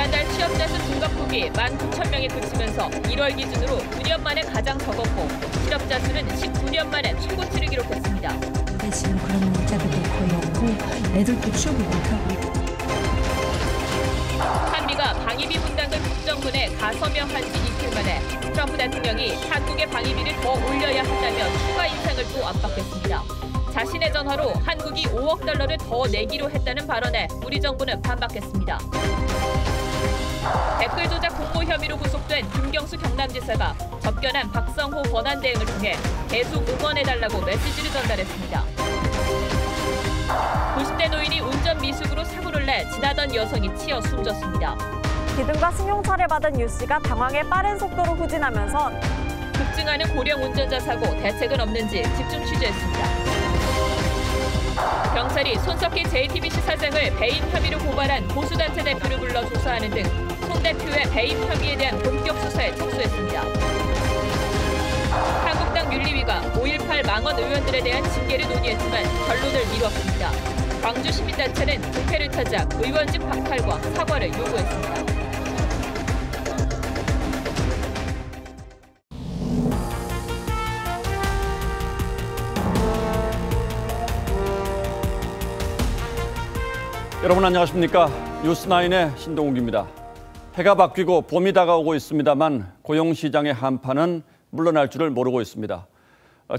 지난달 취업자 수 증가폭이 19,000명에 그치면서 1월 기준으로 9년 만에 가장 적었고 실업자 수는 19년 만에 최고치를 기록했습니다. 지금 그런 일자리도 거의 없고 애들도 취업을 못하고 있고. 한미가 방위비 분담금 국정문에 가서명한 지 이틀 만에 트럼프 대통령이 한국의 방위비를 더 올려야 한다며 추가 인상을 또 압박했습니다. 자신의 전화로 한국이 5억 달러를 더 내기로 했다는 발언에 우리 정부는 반박했습니다. 댓글 조작 공모 혐의로 구속된 김경수 경남지사가 접견한 박성호 권한대행을 통해 계속 응원해달라고 메시지를 전달했습니다. 90대 노인이 운전 미숙으로 사고를 내 지나던 여성이 치여 숨졌습니다. 기둥과 승용차를 받은 유 씨가 당황해 빠른 속도로 후진하면서 급증하는 고령 운전자 사고 대책은 없는지 집중 취재했습니다. 경찰이 손석희 JTBC 사장을 배임 혐의로 고발한 보수단체 대표를 불러 조사하는 등 손 대표의 배임 혐의에 대한 본격 수사에 착수했습니다. 한국당 윤리위가 5.18 망언 의원들에 대한 징계를 논의했지만 결론을 미뤘습니다. 광주 시민단체는 국회를 찾아 의원직 박탈과 사과를 요구했습니다. 여러분 안녕하십니까? 뉴스9의 신동욱입니다. 해가 바뀌고 봄이 다가오고 있습니다만 고용시장의 한파는 물러날 줄을 모르고 있습니다.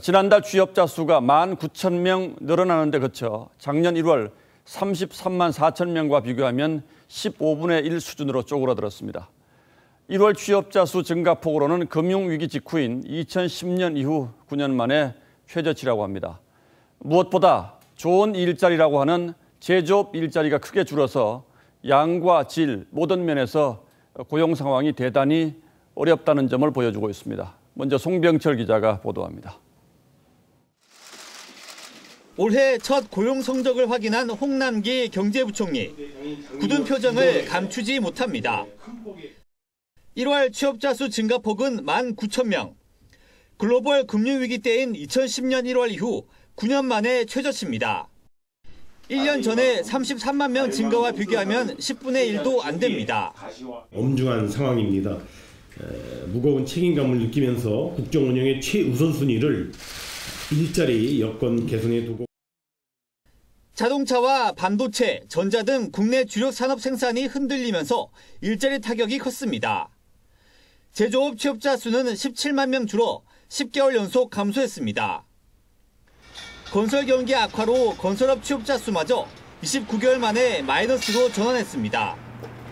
지난달 취업자 수가 19,000명 늘어나는 데 그쳐 작년 1월 33만 4천 명과 비교하면 15분의 1 수준으로 쪼그라들었습니다. 1월 취업자 수 증가폭으로는 금융위기 직후인 2010년 이후 9년 만에 최저치라고 합니다. 무엇보다 좋은 일자리라고 하는 제조업 일자리가 크게 줄어서 양과 질 모든 면에서 고용 상황이 대단히 어렵다는 점을 보여주고 있습니다. 먼저 송병철 기자가 보도합니다. 올해 첫 고용 성적을 확인한 홍남기 경제부총리. 굳은 표정을 감추지 못합니다. 1월 취업자 수 증가폭은 19,000명. 글로벌 금융위기 때인 2010년 1월 이후 9년 만에 최저치입니다. 1년 전에 33만 명 증가와 비교하면 10분의 1도 안 됩니다. 엄중한 상황입니다. 무거운 책임감을 느끼면서 국정 운영의 최우선순위를 일자리 여건 개선에 두고 자동차와 반도체, 전자 등 국내 주력 산업 생산이 흔들리면서 일자리 타격이 컸습니다. 제조업 취업자 수는 17만 명 줄어 10개월 연속 감소했습니다. 건설 경기 악화로 건설업 취업자 수마저 29개월 만에 마이너스로 전환했습니다.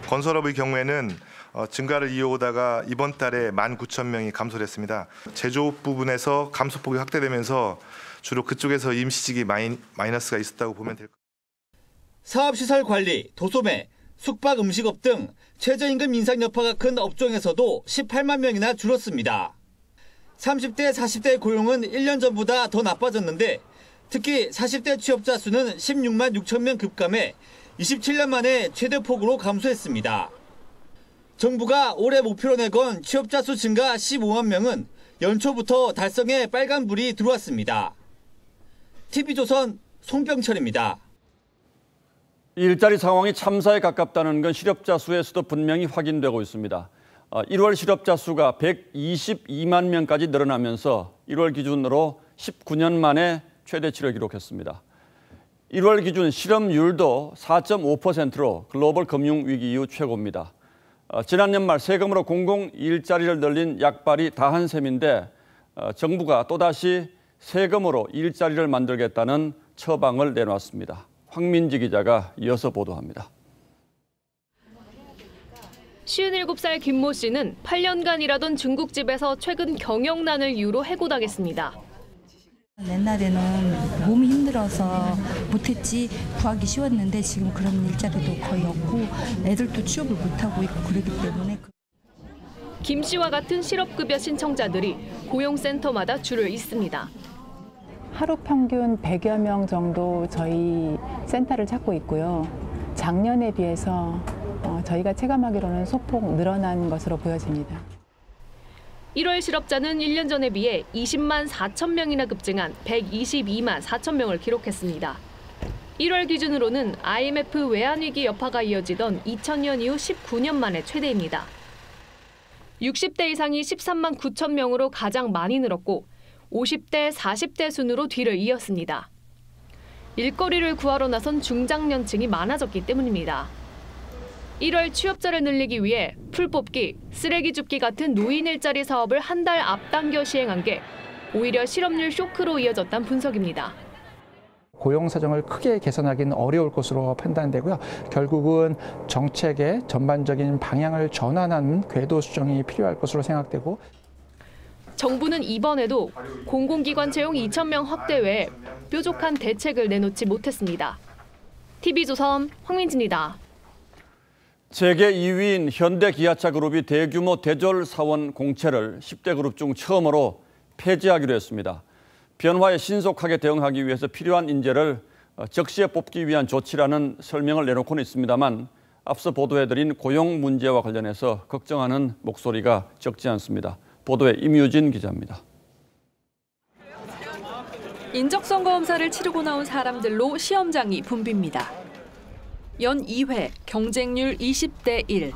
건설업의 경우에는 증가를 이어오다가 이번 달에 19,000명이 감소를 했습니다. 제조업 부분에서 감소폭이 확대되면서 주로 그쪽에서 임시직이 마이너스가 있었다고 보면 될 것 같습니다. 사업시설 관리, 도소매, 숙박 음식업 등 최저임금 인상 여파가 큰 업종에서도 18만 명이나 줄었습니다. 30대, 40대 고용은 1년 전보다 더 나빠졌는데 특히 40대 취업자 수는 16만 6천 명 급감해 27년 만에 최대폭으로 감소했습니다. 정부가 올해 목표로 내건 취업자 수 증가 15만 명은 연초부터 달성에 빨간불이 들어왔습니다. TV조선 송병철입니다. 일자리 상황이 참사에 가깝다는 건 실업자 수에서도 분명히 확인되고 있습니다. 1월 실업자 수가 122만 명까지 늘어나면서 1월 기준으로 19년 만에 최대치를 기록했습니다. 1월 기준 실업률도 4.5%로 글로벌 금융위기 이후 최고입니다. 지난 연말 세금으로 공공 일자리를 늘린 약발이 다한 셈인데 정부가 또다시 세금으로 일자리를 만들겠다는 처방을 내놨습니다. 황민지 기자가 이어서 보도합니다. 57살 김모 씨는 8년간 일하던 중국집에서 최근 경영난을 이유로 해고당했습니다. 옛날에는 몸이 힘들어서 못했지 구하기 쉬웠는데 지금 그런 일자리도 거의 없고 애들도 취업을 못하고 있고 그러기 때문에. 김 씨와 같은 실업급여 신청자들이 고용센터마다 줄을 잇습니다. 하루 평균 100여 명 정도 저희 센터를 찾고 있고요. 작년에 비해서 저희가 체감하기로는 소폭 늘어난 것으로 보여집니다. 1월 실업자는 1년 전에 비해 20만 4천 명이나 급증한 122만 4천 명을 기록했습니다. 1월 기준으로는 IMF 외환위기 여파가 이어지던 2000년 이후 19년 만에 최대입니다. 60대 이상이 13만 9천 명으로 가장 많이 늘었고 50대, 40대 순으로 뒤를 이었습니다. 일거리를 구하러 나선 중장년층이 많아졌기 때문입니다. 1월 취업자를 늘리기 위해 풀뽑기, 쓰레기 줍기 같은 노인 일자리 사업을 한 달 앞당겨 시행한 게 오히려 실업률 쇼크로 이어졌다는 분석입니다. 고용 사정을 크게 개선하기는 어려울 것으로 판단되고요. 결국은 정책의 전반적인 방향을 전환하는 궤도 수정이 필요할 것으로 생각되고 정부는 이번에도 공공기관 채용 2,000명 확대 외에 뾰족한 대책을 내놓지 못했습니다. TV조선 황민진입니다. 세계 2위인 현대기아차 그룹이 대규모 대졸 사원 공채를 10대 그룹 중 처음으로 폐지하기로 했습니다. 변화에 신속하게 대응하기 위해서 필요한 인재를 적시에 뽑기 위한 조치라는 설명을 내놓고는 있습니다만 앞서 보도해드린 고용 문제와 관련해서 걱정하는 목소리가 적지 않습니다. 보도에 임유진 기자입니다. 인적성 검사를 치르고 나온 사람들로 시험장이 붐빕니다. 연 2회, 경쟁률 20대 1.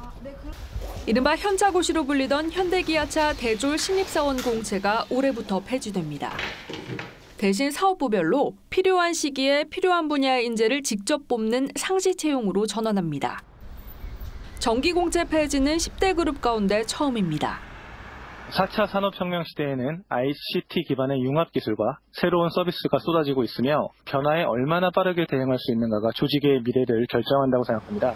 이른바 현차고시로 불리던 현대기아차 대졸 신입사원 공채가 올해부터 폐지됩니다. 대신 사업부별로 필요한 시기에 필요한 분야의 인재를 직접 뽑는 상시 채용으로 전환합니다. 정기 공채 폐지는 10대 그룹 가운데 처음입니다. 4차 산업혁명 시대에는 ICT 기반의 융합기술과 새로운 서비스가 쏟아지고 있으며 변화에 얼마나 빠르게 대응할 수 있는가가 조직의 미래를 결정한다고 생각합니다.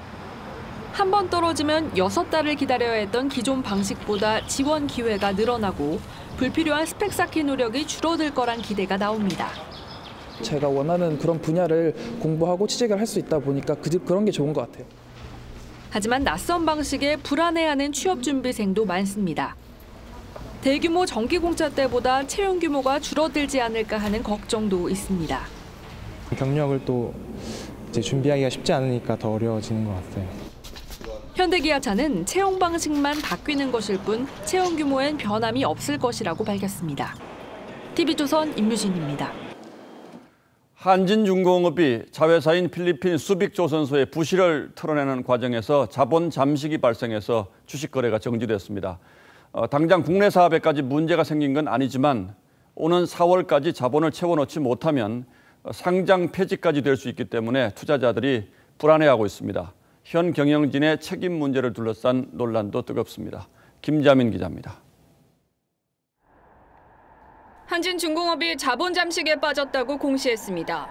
한 번 떨어지면 6달을 기다려야 했던 기존 방식보다 지원 기회가 늘어나고 불필요한 스펙 쌓기 노력이 줄어들 거란 기대가 나옵니다. 제가 원하는 그런 분야를 공부하고 취직을 할 수 있다 보니까 그런 게 좋은 것 같아요. 하지만 낯선 방식에 불안해하는 취업준비생도 많습니다. 대규모 정기공차 때보다 채용 규모가 줄어들지 않을까 하는 걱정도 있습니다. 경력을 또 이제 준비하기가 쉽지 않으니까 더 어려워지는 것 같아요. 현대기아차는 채용 방식만 바뀌는 것일 뿐 채용 규모엔 변함이 없을 것이라고 밝혔습니다. TV조선 임유진입니다. 한진중공업이 자회사인 필리핀 수빅 조선소의 부실을 털어내는 과정에서 자본 잠식이 발생해서 주식 거래가 정지됐습니다. 당장 국내 사업에까지 문제가 생긴 건 아니지만 오는 4월까지 자본을 채워넣지 못하면 상장 폐지까지 될 수 있기 때문에 투자자들이 불안해하고 있습니다. 현 경영진의 책임 문제를 둘러싼 논란도 뜨겁습니다. 김자민 기자입니다. 한진중공업이 자본 잠식에 빠졌다고 공시했습니다.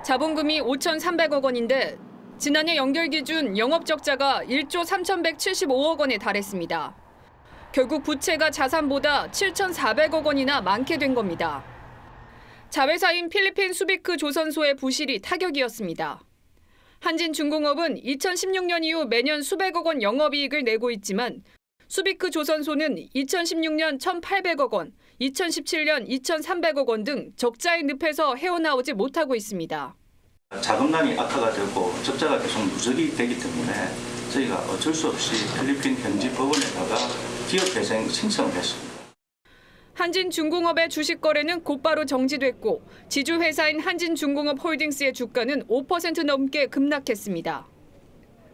자본금이 5,300억 원인데 지난해 연결 기준 영업 적자가 1조 3,175억 원에 달했습니다. 결국 부채가 자산보다 7,400억 원이나 많게 된 겁니다. 자회사인 필리핀 수비크 조선소의 부실이 타격이었습니다. 한진중공업은 2016년 이후 매년 수백억 원 영업이익을 내고 있지만 수비크 조선소는 2016년 1,800억 원, 2017년 2,300억 원 등 적자의 늪에서 헤어나오지 못하고 있습니다. 자금난이 악화가 되고 적자가 계속 누적이 되기 때문에 저희가 어쩔 수 없이 필리핀 현지 법원에다가 기업회생 신청을 했습니다. 한진중공업의 주식 거래는 곧바로 정지됐고 지주회사인 한진중공업 홀딩스의 주가는 5% 넘게 급락했습니다.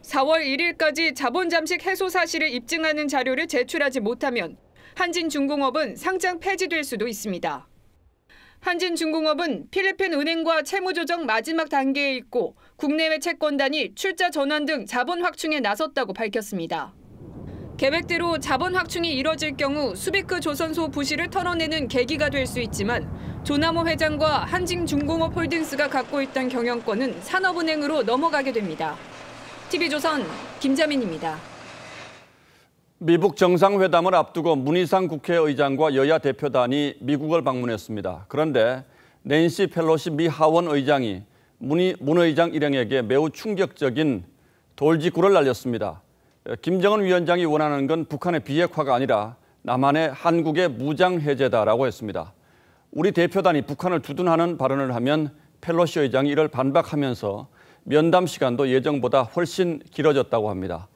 4월 1일까지 자본 잠식 해소 사실을 입증하는 자료를 제출하지 못하면 한진중공업은 상장 폐지될 수도 있습니다. 한진중공업은 필리핀 은행과 채무조정 마지막 단계에 있고 국내외 채권단이 출자 전환 등 자본 확충에 나섰다고 밝혔습니다. 계획대로 자본 확충이 이뤄질 경우 수비크 조선소 부실을 털어내는 계기가 될 수 있지만 조남호 회장과 한진중공업 홀딩스가 갖고 있던 경영권은 산업은행으로 넘어가게 됩니다. TV조선 김자민입니다. 미국 정상회담을 앞두고 문희상 국회의장과 여야 대표단이 미국을 방문했습니다. 그런데 낸시 펠로시 미 하원 의장이 문 의장 일행에게 매우 충격적인 돌직구를 날렸습니다. 김정은 위원장이 원하는 건 북한의 비핵화가 아니라 남한의 한국의 무장 해제다라고 했습니다. 우리 대표단이 북한을 두둔하는 발언을 하면 펠로시 의장이 이를 반박하면서 면담 시간도 예정보다 훨씬 길어졌다고 합니다.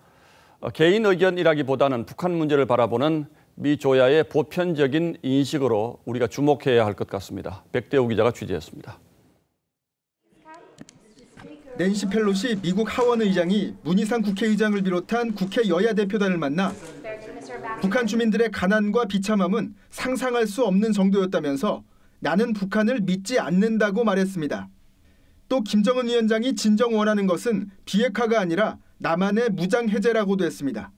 개인 의견이라기보다는 북한 문제를 바라보는 미 조야의 보편적인 인식으로 우리가 주목해야 할 것 같습니다. 백대우 기자가 취재했습니다. 낸시 펠로시 미국 하원 의장이 문희상 국회의장을 비롯한 국회 여야 대표단을 만나 북한 주민들의 가난과 비참함은 상상할 수 없는 정도였다면서 나는 북한을 믿지 않는다고 말했습니다. 또 김정은 위원장이 진정 원하는 것은 비핵화가 아니라 남한의 무장 해제라고도 했습니다.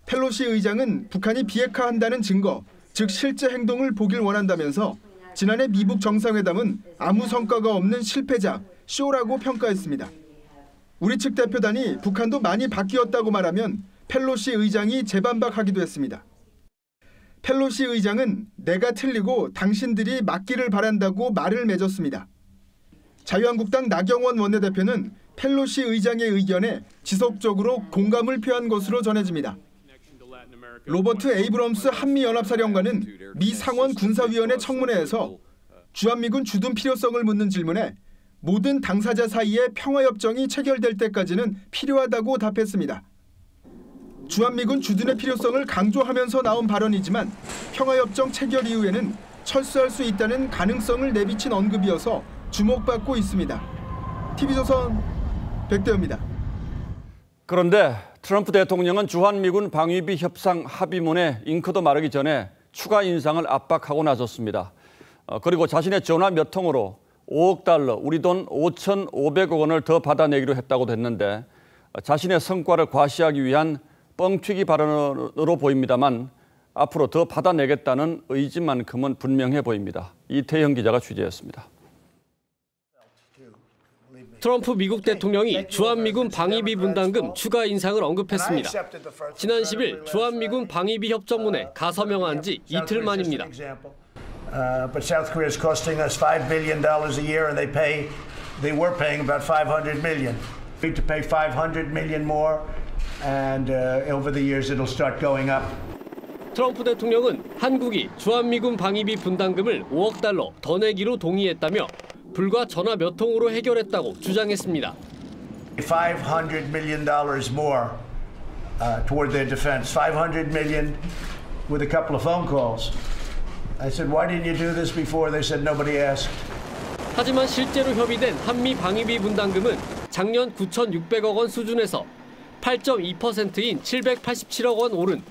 펠로시 의장은 북한이 비핵화한다는 증거, 즉 실제 행동을 보길 원한다면서 지난해 미북 정상회담은 아무 성과가 없는 실패작, 쇼라고 평가했습니다. 우리 측 대표단이 북한도 많이 바뀌었다고 말하면 펠로시 의장이 재반박하기도 했습니다. 펠로시 의장은 내가 틀리고 당신들이 맞기를 바란다고 말을 맺었습니다. 자유한국당 나경원 원내대표는 펠로시 의장의 의견에 지속적으로 공감을 표한 것으로 전해집니다. 로버트 에이브럼스 한미연합사령관은 미 상원 군사위원회 청문회에서 주한미군 주둔 필요성을 묻는 질문에 모든 당사자 사이에 평화협정이 체결될 때까지는 필요하다고 답했습니다. 주한미군 주둔의 필요성을 강조하면서 나온 발언이지만 평화협정 체결 이후에는 철수할 수 있다는 가능성을 내비친 언급이어서 주목받고 있습니다. TV조선 백대호입니다. 그런데 트럼프 대통령은 주한미군 방위비 협상 합의문에 잉크도 마르기 전에 추가 인상을 압박하고 나섰습니다. 그리고 자신의 전화 몇 통으로 5억 달러, 우리 돈 5,500억 원을 더 받아내기로 했다고도 했는데 자신의 성과를 과시하기 위한 뻥튀기 발언으로 보입니다만 앞으로 더 받아내겠다는 의지만큼은 분명해 보입니다. 이태형 기자가 취재했습니다. 트럼프 미국 대통령이 주한미군 방위비 분담금 추가 인상을 언급했습니다. 지난 10일 주한미군 방위비 협정문에 가서명한 지 이틀 만입니다. But South Korea is costing us $5 billion a year, and they were paying about $500 million. We need to pay $500 million more, and over the years it'll start going up. 트럼프 대통령은 한국이 주한미군 방위비 분담금을 5억 달러 더 내기로 동의했다며 불과 전화 몇 통으로 해결했다고 주장했습니다. $500 million more toward their defense. $500 million with a couple of phone calls. I said, why didn't you do this before? They said nobody asked. 하지만 실제로 협의된 한미 방위비 분담금은 작년 9,600억 원 수준에서 8.2%인 787억 원 오른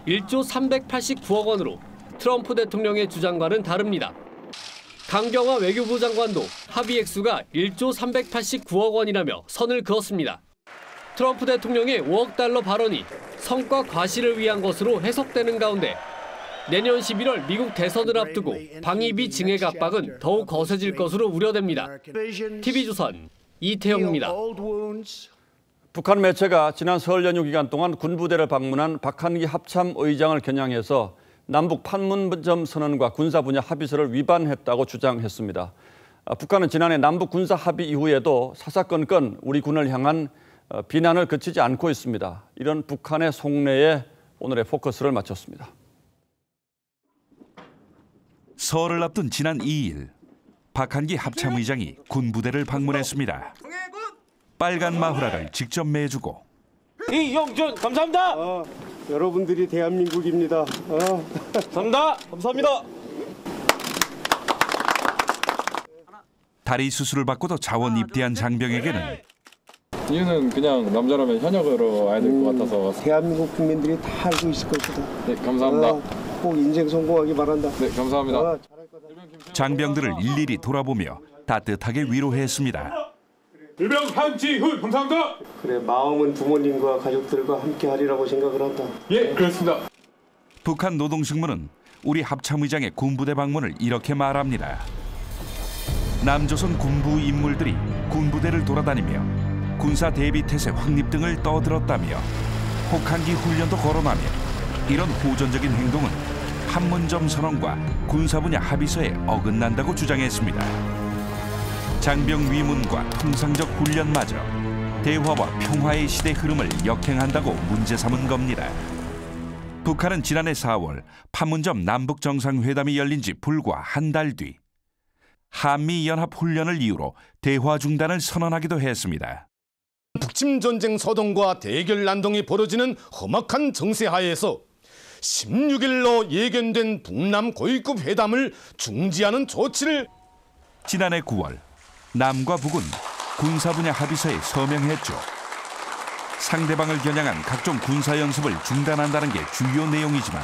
1조 389억 원으로 트럼프 대통령의 주장과는 다릅니다. 강경화 외교부 장관도 합의 액수가 1조 389억 원이라며 선을 그었습니다. 트럼프 대통령의 5억 달러 발언이 성과 과시를 위한 것으로 해석되는 가운데 내년 11월 미국 대선을 앞두고 방위비 증액 압박은 더욱 거세질 것으로 우려됩니다. TV조선 이태영입니다. 북한 매체가 지난 설 연휴 기간 동안 군부대를 방문한 박한기 합참 의장을 겨냥해서 남북 판문점 선언과 군사 분야 합의서를 위반했다고 주장했습니다. 북한은 지난해 남북 군사 합의 이후에도 사사건건 우리 군을 향한 비난을 그치지 않고 있습니다. 이런 북한의 속내에 오늘의 포커스를 맞췄습니다. 설을 앞둔 지난 2일, 박한기 합참의장이 군부대를 방문했습니다. 빨간 마후라를 직접 매주고 이영준 감사합니다. 여러분들이 대한민국입니다. 감사합니다. 감사합니다. 다리 수술을 받고도 자원 입대한 장병에게는 이유는 그냥 남자라면 현역으로 와야 될 것 같아서. 대한민국 국민들이 다 알고 있을 것이다. 네, 감사합니다. 꼭 인생 성공하기 바란다. 네, 감사합니다. 장병들을 일일이 돌아보며 따뜻하게 위로했습니다. 일병 한지훈 감사합니다. 그래, 마음은 부모님과 가족들과 함께 하리라고 생각을 한다. 예, 그렇습니다. 북한 노동신문은 우리 합참의장의 군부대 방문을 이렇게 말합니다. 남조선 군부 인물들이 군부대를 돌아다니며 군사 대비 태세 확립 등을 떠들었다며 혹한기 훈련도 거론하며 이런 호전적인 행동은 판문점 선언과 군사 분야 합의서에 어긋난다고 주장했습니다. 장병 위문과 통상적 훈련마저 대화와 평화의 시대 흐름을 역행한다고 문제 삼은 겁니다. 북한은 지난해 4월 판문점 남북 정상회담이 열린 지 불과 한 달 뒤 한미연합훈련을 이유로 대화 중단을 선언하기도 했습니다. 북침 전쟁 서동과 대결 난동이 벌어지는 험악한 정세하에서 16일로 예견된 북남 고위급 회담을 중지하는 조치를 지난해 9월 남과 북은 군사 분야 합의서에 서명했죠. 상대방을 겨냥한 각종 군사 연습을 중단한다는 게 주요 내용이지만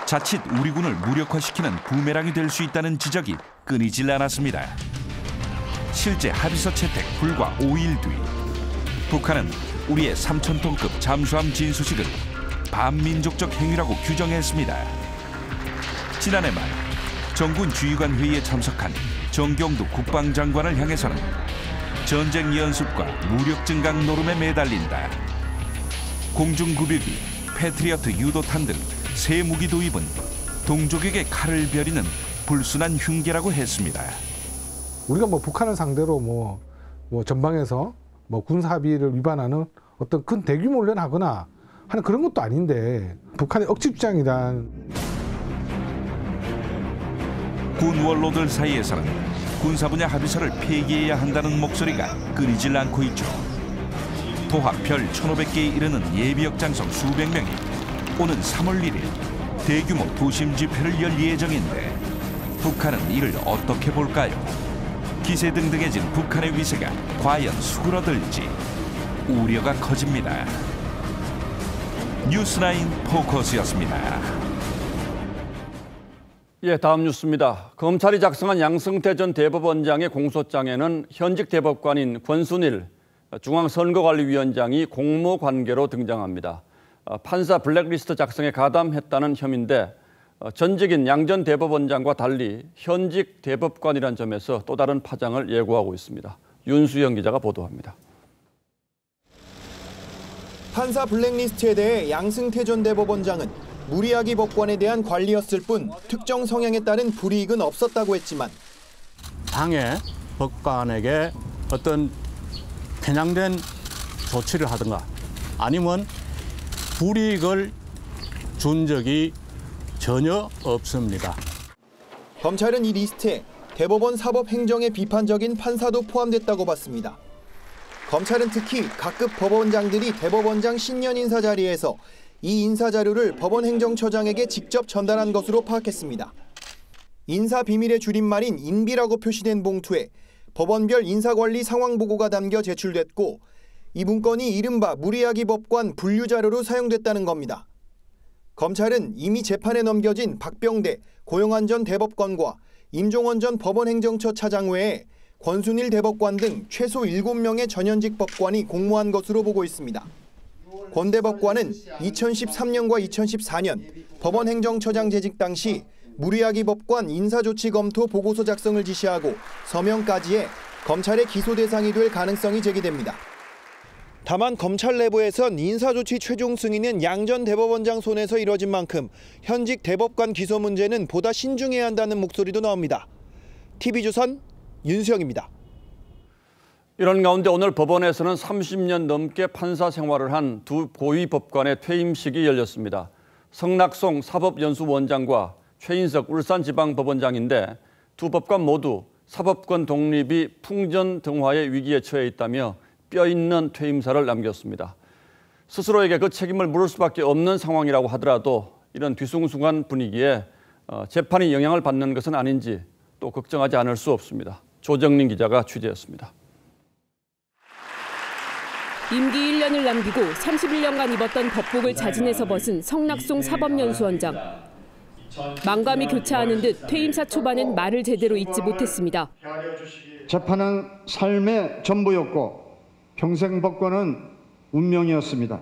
자칫 우리 군을 무력화시키는 부메랑이 될 수 있다는 지적이 끊이질 않았습니다. 실제 합의서 채택 불과 5일 뒤 북한은 우리의 3,000톤급 잠수함 진수식을 반민족적 행위라고 규정했습니다. 지난해 말 정군 주의관 회의에 참석한 정경두 국방장관을 향해서는 전쟁 연습과 무력 증강 노름에 매달린다. 공중구비기, 패트리어트 유도탄 등 새 무기 도입은 동족에게 칼을 베리는 불순한 흉계라고 했습니다. 우리가 북한을 상대로 전방에서 군사 합의를 위반하는 어떤 큰 대규모 훈련을 하거나 하는 그런 것도 아닌데 북한의 억지 주장이다. 군 원로들 사이에서는 군사 분야 합의서를 폐기해야 한다는 목소리가 끊이질 않고 있죠. 토합 별 1,500개에 이르는 예비역 장성 수백 명이 오는 3월 1일 대규모 도심 집회를 열 예정인데 북한은 이를 어떻게 볼까요? 기세등등해진 북한의 위세가 과연 수그러들지 우려가 커집니다. 뉴스나인 포커스였습니다. 예, 다음 뉴스입니다. 검찰이 작성한 양승태 전 대법원장의 공소장에는 현직 대법관인 권순일 중앙선거관리위원장이 공모 관계로 등장합니다. 판사 블랙리스트 작성에 가담했다는 혐의인데 전직인 양 전 대법원장과 달리 현직 대법관이란 점에서 또 다른 파장을 예고하고 있습니다. 윤수영 기자가 보도합니다. 판사 블랙리스트에 대해 양승태 전 대법원장은 무리하기 법관에 대한 관리였을 뿐 특정 성향에 따른 불이익은 없었다고 했지만 당의 법관에게 어떤 편향된 조치를 하든가 아니면 불이익을 준 적이 전혀 없습니다. 검찰은 이 리스트에 대법원 사법행정에 비판적인 판사도 포함됐다고 봤습니다. 검찰은 특히 각급 법원장들이 대법원장 신년 인사 자리에서 이 인사 자료를 법원행정처장에게 직접 전달한 것으로 파악했습니다. 인사 비밀의 줄임말인 인비라고 표시된 봉투에 법원별 인사관리 상황보고가 담겨 제출됐고 이 문건이 이른바 무리하기 법관 분류 자료로 사용됐다는 겁니다. 검찰은 이미 재판에 넘겨진 박병대, 고영한 전 대법관과 임종원 전 법원행정처 차장 외에 권순일 대법관 등 최소 7명의 전현직 법관이 공모한 것으로 보고 있습니다. 권 대법관은 2013년과 2014년 법원행정처장 재직 당시 무리하기 법관 인사조치 검토 보고서 작성을 지시하고 서명까지 해 검찰의 기소 대상이 될 가능성이 제기됩니다. 다만 검찰 내부에선 인사조치 최종 승인은 양 전 대법원장 손에서 이뤄진 만큼 현직 대법관 기소 문제는 보다 신중해야 한다는 목소리도 나옵니다. TV조선 윤수영입니다. 이런 가운데 오늘 법원에서는 30년 넘게 판사 생활을 한 두 고위 법관의 퇴임식이 열렸습니다. 성낙송 사법연수원장과 최인석 울산지방법원장인데 두 법관 모두 사법권 독립이 풍전등화의 위기에 처해 있다며 뼈있는 퇴임사를 남겼습니다. 스스로에게 그 책임을 물을 수밖에 없는 상황이라고 하더라도 이런 뒤숭숭한 분위기에 재판이 영향을 받는 것은 아닌지 또 걱정하지 않을 수 없습니다. 조정린 기자가 취재했습니다. 임기 1년을 남기고 31년간 입었던 법복을 자진해서 벗은 성낙송 사법연수원장. 망감이 교차하는 듯 퇴임사 초반엔 말을 제대로 잇지 못했습니다. 재판은 삶의 전부였고 평생 법관은 운명이었습니다.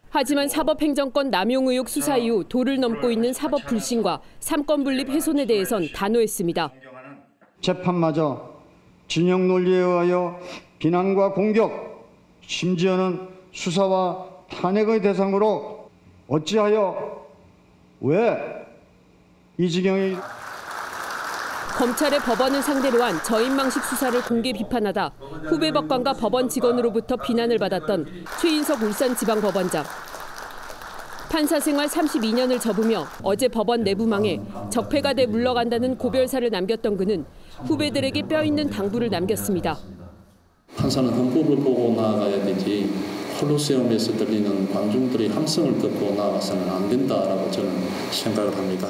하지만 사법행정권 남용 의혹 수사 이후 도를 넘고 있는 사법 불신과 삼권 분립 훼손에 대해선 단호했습니다. 재판마저 진영 논리에 의하여 비난과 공격, 심지어는 수사와 탄핵의 대상으로 어찌하여 왜 이 지경이 검찰의 법원을 상대로 한 저인망식 수사를 공개 비판하다 후배 법관과 법원 직원으로부터 비난을 받았던 최인석 울산지방법원장. 판사 생활 32년을 접으며 어제 법원 내부망에 적폐가 돼 물러간다는 고별사를 남겼던 그는 후배들에게 뼈있는 당부를 남겼습니다. 판사는 헌법을 보고 나아가야 되지 콜로세움에서 들리는 관중들의 함성을 듣고 나아가서는 안 된다라고 저는 생각을 합니다.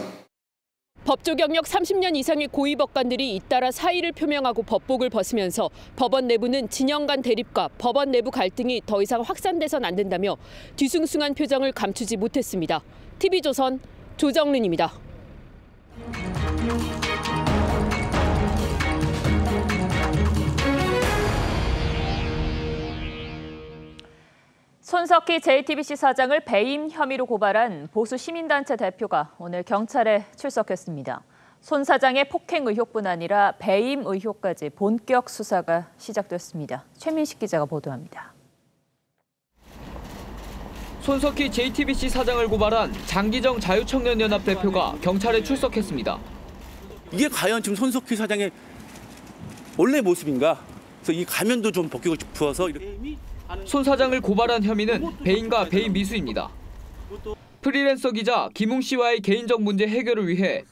법조 경력 30년 이상의 고위법관들이 잇따라 사의를 표명하고 법복을 벗으면서 법원 내부는 진영 간 대립과 법원 내부 갈등이 더 이상 확산돼선 안 된다며 뒤숭숭한 표정을 감추지 못했습니다. TV조선 조정른입니다. 손석희 JTBC 사장을 배임 혐의로 고발한 보수 시민단체 대표가 오늘 경찰에 출석했습니다. 손 사장의 폭행 의혹뿐 아니라 배임 의혹까지 본격 수사가 시작됐습니다. 최민식 기자가 보도합니다. 손석희 JTBC 사장을 고발한 장기정 자유청년연합 대표가 경찰에 출석했습니다. 이게 과연 지금 손석희 사장의 원래 모습인가? 그래서 이 가면도 좀 벗기고 싶어서 이렇게. 손 사장을 고발한 혐의는 배임과 배임 미수입니다. 프리랜서 기자 김웅 씨와의 개인적 문제 해결을 위해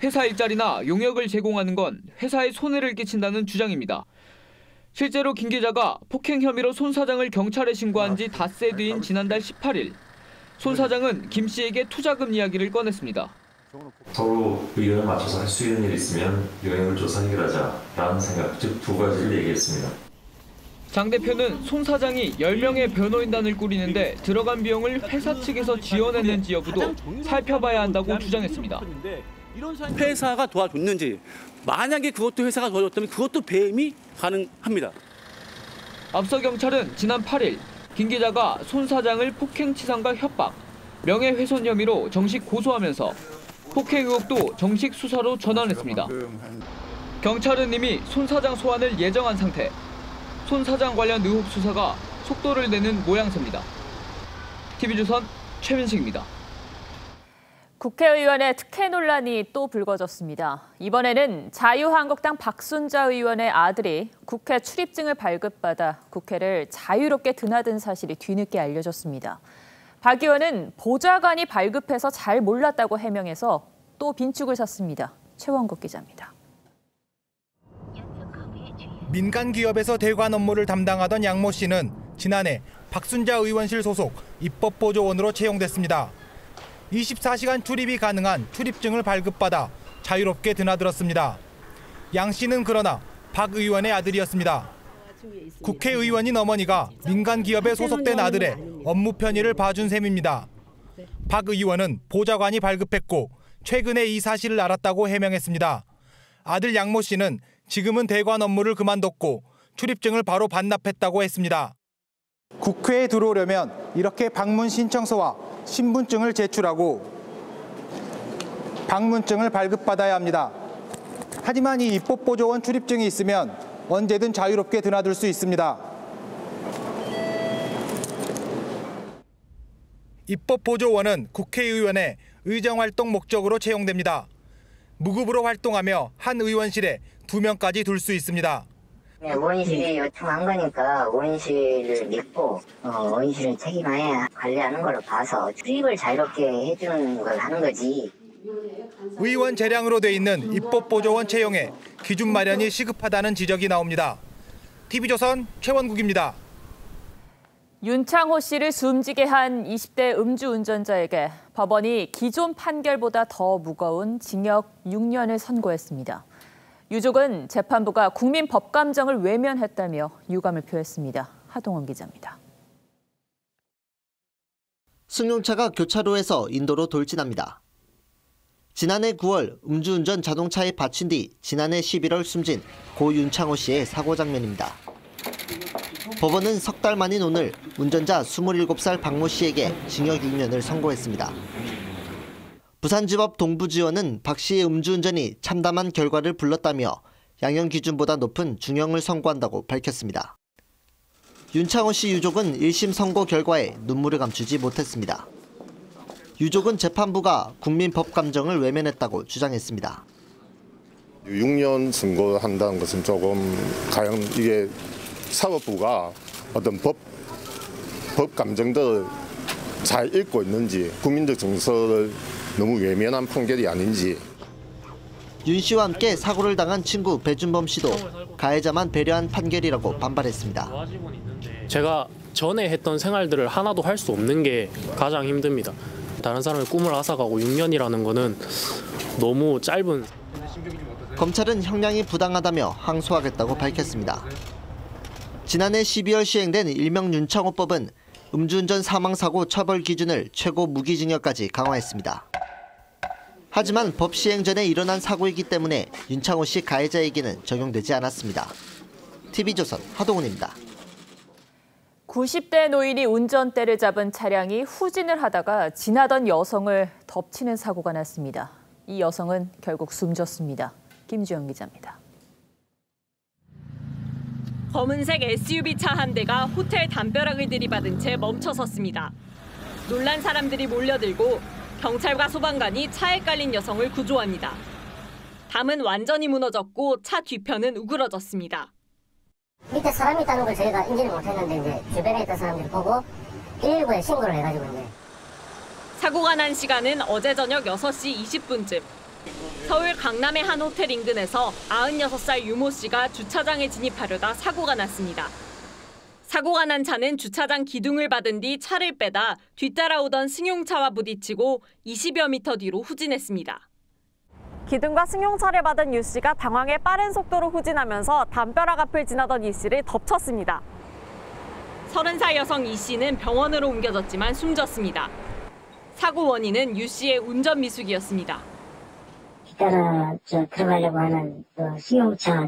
회사 일자리나 용역을 제공하는 건 회사에 손해를 끼친다는 주장입니다. 실제로 김 기자가 폭행 혐의로 손 사장을 경찰에 신고한 지 닷새 뒤인 지난달 18일, 손 사장은 김 씨에게 투자금 이야기를 꺼냈습니다. 서로 의견을 맞춰서 할 수 있는 일이 있으면 영역을 줘서 해결하자라는 생각, 즉 두 가지를 얘기했습니다. 장 대표는 손 사장이 10명의 변호인단을 꾸리는데 들어간 비용을 회사 측에서 지원했는지 여부도 살펴봐야 한다고 주장했습니다. 회사가 도와줬는지, 만약에 그것도 회사가 도와줬다면 그것도 배임이 가능합니다. 앞서 경찰은 지난 8일 김 기자가 손 사장을 폭행치상과 협박, 명예훼손 혐의로 정식 고소하면서 폭행 의혹도 정식 수사로 전환했습니다. 경찰은 이미 손 사장 소환을 예정한 상태. 손 사장 관련 의혹 수사가 속도를 내는 모양새입니다. TV조선 최민식입니다. 국회의원의 특혜 논란이 또 불거졌습니다. 이번에는 자유한국당 박순자 의원의 아들이 국회 출입증을 발급받아 국회를 자유롭게 드나든 사실이 뒤늦게 알려졌습니다. 박 의원은 보좌관이 발급해서 잘 몰랐다고 해명해서 또 빈축을 샀습니다. 최원국 기자입니다. 민간 기업에서 대관 업무를 담당하던 양모 씨는 지난해 박순자 의원실 소속 입법보조원으로 채용됐습니다. 24시간 출입이 가능한 출입증을 발급받아 자유롭게 드나들었습니다. 양 씨는 그러나 박 의원의 아들이었습니다. 국회의원인 어머니가 민간 기업에 소속된 아들의 업무 편의를 봐준 셈입니다. 박 의원은 보좌관이 발급했고 최근에 이 사실을 알았다고 해명했습니다. 아들 양모 씨는 지금은 대관 업무를 그만뒀고 출입증을 바로 반납했다고 했습니다. 국회에 들어오려면 이렇게 방문 신청서와 신분증을 제출하고 방문증을 발급받아야 합니다. 하지만 이 입법보조원 출입증이 있으면 언제든 자유롭게 드나들 수 있습니다. 입법보조원은 국회의원의 의정활동 목적으로 채용됩니다. 무급으로 활동하며 한 의원실에 2명까지 둘 수 있습니다. 의원실이 요청한 거니까 의원실을 믿고 의원실을 책임하에 관리하는 걸로 봐서 출입을 자유롭게 해주는 걸 하는 거지. 의원 재량으로 돼 있는 입법보조원 채용에 기준 마련이 시급하다는 지적이 나옵니다. TV조선 최원국입니다. 윤창호 씨를 숨지게 한 20대 음주운전자에게 법원이 기존 판결보다 더 무거운 징역 6년을 선고했습니다. 유족은 재판부가 국민 법감정을 외면했다며 유감을 표했습니다. 하동원 기자입니다. 승용차가 교차로에서 인도로 돌진합니다. 지난해 9월 음주운전 자동차에 받친 뒤 지난해 11월 숨진 고 윤창호 씨의 사고 장면입니다. 법원은 석 달 만인 오늘 운전자 27살 박모 씨에게 징역 6년을 선고했습니다. 부산지법 동부지원은 박 씨의 음주운전이 참담한 결과를 불렀다며 양형 기준보다 높은 중형을 선고한다고 밝혔습니다. 윤창호 씨 유족은 1심 선고 결과에 눈물을 감추지 못했습니다. 유족은 재판부가 국민 법감정을 외면했다고 주장했습니다. 6년 선고한다는 것은 조금 과연 이게 사법부가 어떤 법 감정들을 잘 읽고 있는지 국민적 정서를 너무 외면한 판결이 아닌지. 윤 씨와 함께 사고를 당한 친구 배준범 씨도 가해자만 배려한 판결이라고 반발했습니다. 제가 전에 했던 생활들을 하나도 할 수 없는 게 가장 힘듭니다. 다른 사람의 꿈을 앗아가고 6년이라는 거는 너무 짧은. 검찰은 형량이 부당하다며 항소하겠다고 밝혔습니다. 지난해 12월 시행된 일명 윤창호법은 음주운전 사망사고 처벌 기준을 최고 무기징역까지 강화했습니다. 하지만 법 시행 전에 일어난 사고이기 때문에 윤창호 씨 가해자에게는 적용되지 않았습니다. TV조선 하동훈입니다. 90대 노인이 운전대를 잡은 차량이 후진을 하다가 지나던 여성을 덮치는 사고가 났습니다. 이 여성은 결국 숨졌습니다. 김주영 기자입니다. 검은색 SUV 차 한 대가 호텔 담벼락을 들이받은 채 멈춰섰습니다. 놀란 사람들이 몰려들고 경찰과 소방관이 차에 깔린 여성을 구조합니다. 담은 완전히 무너졌고 차 뒤편은 우그러졌습니다. 밑에 사람이 있다는 걸 저희가 인지를 못했는데 이제 주변에 있던 사람들이 보고 119에 신고를 해가지고 이제. 사고가 난 시간은 어제 저녁 6시 20분쯤. 서울 강남의 한 호텔 인근에서 96살 유모 씨가 주차장에 진입하려다 사고가 났습니다. 사고가 난 차는 주차장 기둥을 받은 뒤 차를 빼다 뒤따라오던 승용차와 부딪히고 20여 미터 뒤로 후진했습니다. 기둥과 승용차를 받은 유 씨가 당황해 빠른 속도로 후진하면서 담벼락 앞을 지나던 이 씨를 덮쳤습니다. 30살 여성 이 씨는 병원으로 옮겨졌지만 숨졌습니다. 사고 원인은 유 씨의 운전 미숙이었습니다. 뒤따라 들어가려고 하는 승용차